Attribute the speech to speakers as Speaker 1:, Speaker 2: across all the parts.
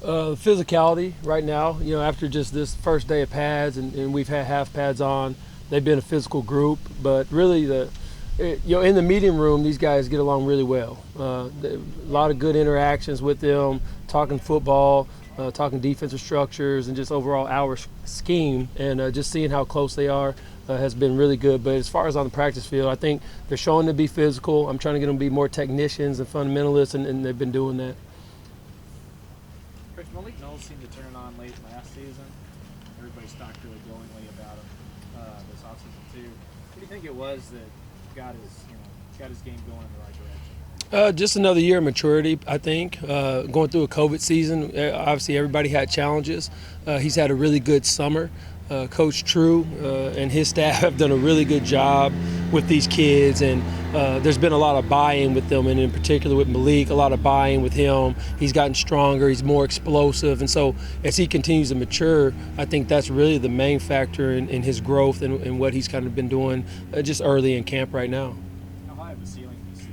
Speaker 1: Physicality right now, after just this first day of pads and we've had half pads on, they've been a physical group, but really in the meeting room, these guys get along really well. A lot of good interactions with them, talking football, talking defensive structures, and just overall our scheme, and just seeing how close they are has been really good. But as far as on the practice field, I think they're showing to be physical. I'm trying to get them to be more technicians and fundamentalists, and they've been doing that.
Speaker 2: Coach, Malik Knowles seemed to turn on late last season. Everybody's talked really glowingly about him this offseason too. What do you think it was that got his game going in the right direction?
Speaker 1: Just another year of maturity, I think. Going through a COVID season, obviously everybody had challenges. He's had a really good summer. Coach True and his staff have done a really good job with these kids, and there's been a lot of buy-in with them, and in particular with Malik, a lot of buy-in with him. He's gotten stronger, he's more explosive, and so as he continues to mature, I think that's really the main factor in his growth and what he's kind of been doing just early in camp right now.
Speaker 2: How high of a ceiling do you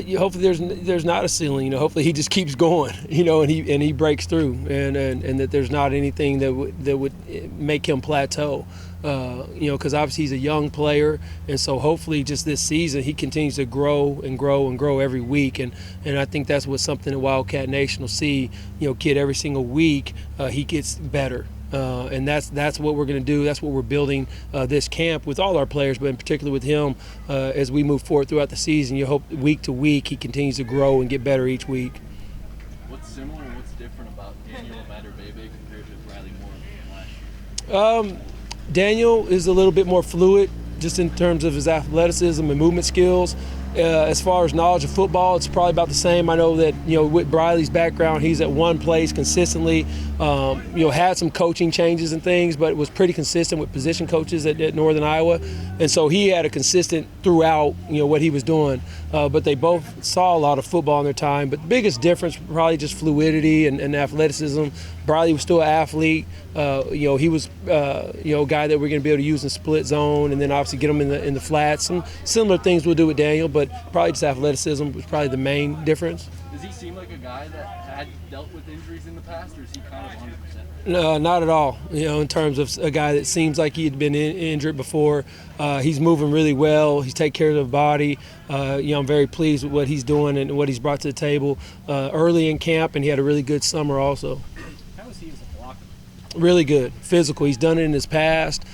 Speaker 2: see?
Speaker 1: Hopefully there's not a ceiling. Hopefully he just keeps going. And he breaks through, and that there's not anything that would make him plateau. Because obviously he's a young player, and so hopefully just this season he continues to grow and grow and grow every week, and I think that's what something that Wildcat Nation will see. Kid, every single week he gets better. And that's what we're going to do. That's what we're building this camp with all our players, but in particular with him as we move forward throughout the season. You hope week to week he continues to grow and get better each week.
Speaker 3: What's similar and what's different about Daniel Matter-Bebe compared to Riley Moore last year?
Speaker 1: Daniel is a little bit more fluid just in terms of his athleticism and movement skills. As far as knowledge of football, it's probably about the same. I know that, with Briley's background, he's at one place consistently, had some coaching changes and things, but was pretty consistent with position coaches at Northern Iowa. And so he had a consistent throughout, what he was doing. But they both saw a lot of football in their time. But the biggest difference, probably just fluidity and athleticism. Briley was still an athlete. He was, a guy that we're going to be able to use in split zone, and then obviously get him in the flats. Some similar things we'll do with Daniel, but probably just athleticism was probably the main difference.
Speaker 3: Does he seem like a guy that had dealt with injuries in the past, or is he kind of 100%?
Speaker 1: No, not at all. In terms of a guy that seems like he had been injured before. He's moving really well. He's taking care of the body. I'm very pleased with what he's doing and what he's brought to the table early in camp, and he had a really good summer also.
Speaker 2: How is he as a blocker?
Speaker 1: Really good, physical. He's done it in his past,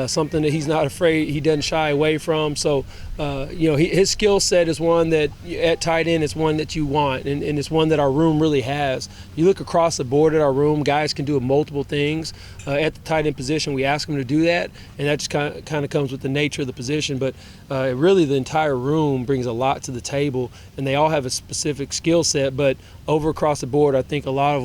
Speaker 1: something that he's not afraid, he doesn't shy away from. So, his skill set is one that at tight end, it's one that you want, and it's one that our room really has. You look across the board at our room, guys can do multiple things. At the tight end position, we ask them to do that, and that just kind of comes with the nature of the position. But really, the entire room brings a lot to the table, and they all have a specific skill set. But over across the board, I think a lot of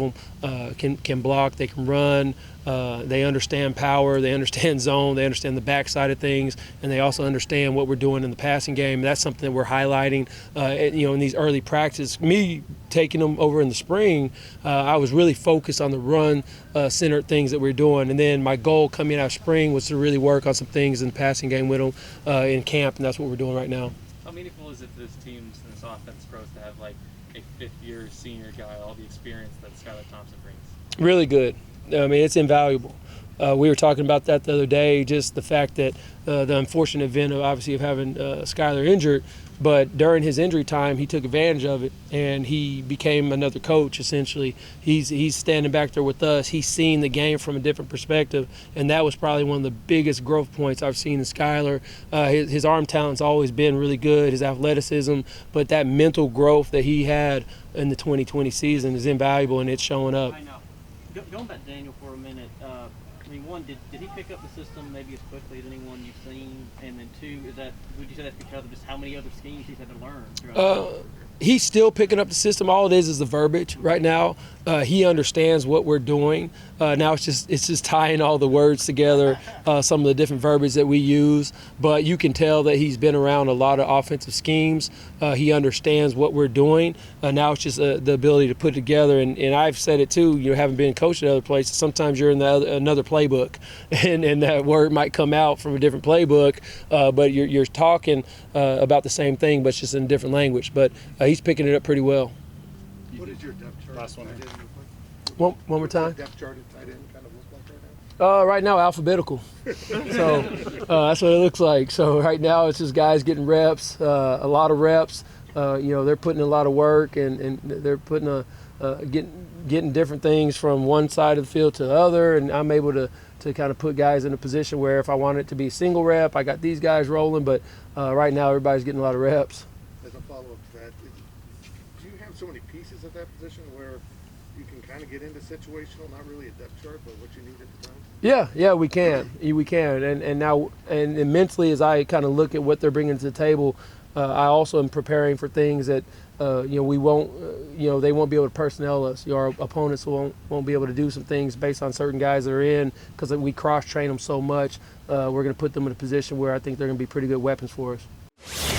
Speaker 1: them can block, they can run. They understand power, they understand zone, they understand the backside of things, and they also understand what we're doing in the passing game. That's something that we're highlighting, in these early practices. Me taking them over in the spring, I was really focused on the run-centered things that we're doing, and then my goal coming out of spring was to really work on some things in the passing game with them in camp, and that's what we're doing right now.
Speaker 4: How meaningful is it for this team's and this offense growth to have like a fifth-year senior guy, all the experience that Skylar Thompson brings?
Speaker 1: Really good. I mean, it's invaluable. We were talking about that the other day, just the fact that the unfortunate event of obviously of having Skylar injured, but during his injury time, he took advantage of it, and he became another coach, essentially. He's standing back there with us. He's seeing the game from a different perspective, and that was probably one of the biggest growth points I've seen in Skylar. His arm talent's always been really good, his athleticism, but that mental growth that he had in the 2020 season is invaluable, and it's showing up.
Speaker 5: I know. Going back to Daniel for a minute, one, did he pick up the system maybe as quickly as anyone you've seen? And then two, would you say that's because of just how many other schemes he's had to learn throughout his career?
Speaker 1: He's still picking up the system. All it is the verbiage right now. He understands what we're doing. Now it's just tying all the words together, some of the different verbiage that we use. But you can tell that he's been around a lot of offensive schemes. He understands what we're doing. Now it's just the ability to put it together. And I've said it too. Having been coached at other places, sometimes you're in another playbook, and that word might come out from a different playbook, but you're talking about the same thing, but it's just in a different language. But he's picking it up pretty well.
Speaker 6: What is your depth chart
Speaker 2: Last one.
Speaker 1: One more time.
Speaker 6: Depth chart at tight end kind of look like right now?
Speaker 1: Right now, alphabetical. So that's what it looks like. So right now, it's just guys getting reps, a lot of reps. They're putting in a lot of work, and they're putting getting different things from one side of the field to the other, and I'm able to kind of put guys in a position where if I want it to be single rep, I got these guys rolling, but right now everybody's getting a lot of reps.
Speaker 6: As a follow-up to that, do you have so many pieces at that position where you can kind of get into situational, not really a depth chart, but what you need at the time?
Speaker 1: Yeah, we can. We can. And now, and mentally, as I kind of look at what they're bringing to the table, I also am preparing for things that, we won't, they won't be able to personnel us. Our opponents won't be able to do some things based on certain guys that are in, because we cross-train them so much. We're going to put them in a position where I think they're going to be pretty good weapons for us.